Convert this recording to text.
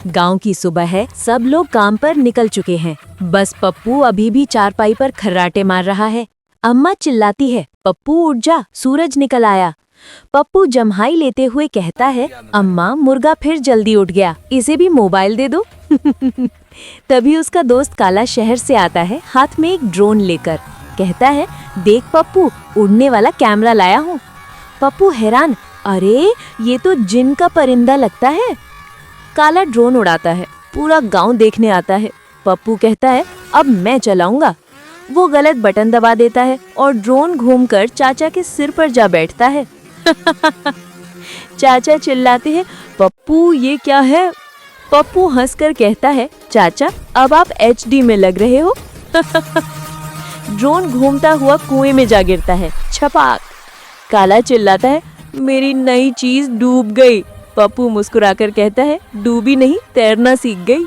गांव की सुबह है, सब लोग काम पर निकल चुके हैं। बस पप्पू अभी भी चारपाई पर खर्राटे मार रहा है। अम्मा चिल्लाती है, पप्पू उठ जा, सूरज निकल आया। पप्पू जम्हाई लेते हुए कहता है, अम्मा मुर्गा फिर जल्दी उठ गया, इसे भी मोबाइल दे दो। तभी उसका दोस्त काला शहर से आता है, हाथ में एक ड्रोन लेकर। कहता है, देख पप्पू, उड़ने वाला कैमरा लाया हूँ। पप्पू हैरान, अरे ये तो जिन का परिंदा लगता है। काला ड्रोन उड़ाता है, पूरा गांव देखने आता है। पप्पू कहता है, अब मैं चलाऊंगा। वो गलत बटन दबा देता है और ड्रोन घूमकर चाचा के सिर पर जा बैठता है। चाचा चिल्लाते हैं, पप्पू ये क्या है? पप्पू हंसकर कहता है, चाचा अब आप HD में लग रहे हो। ड्रोन घूमता हुआ कुएं में जा गिरता है, छपाक। काला चिल्लाता है, मेरी नई चीज डूब गई। पप्पू मुस्कुराकर कहता है, डूबी नहीं, तैरना सीख गई।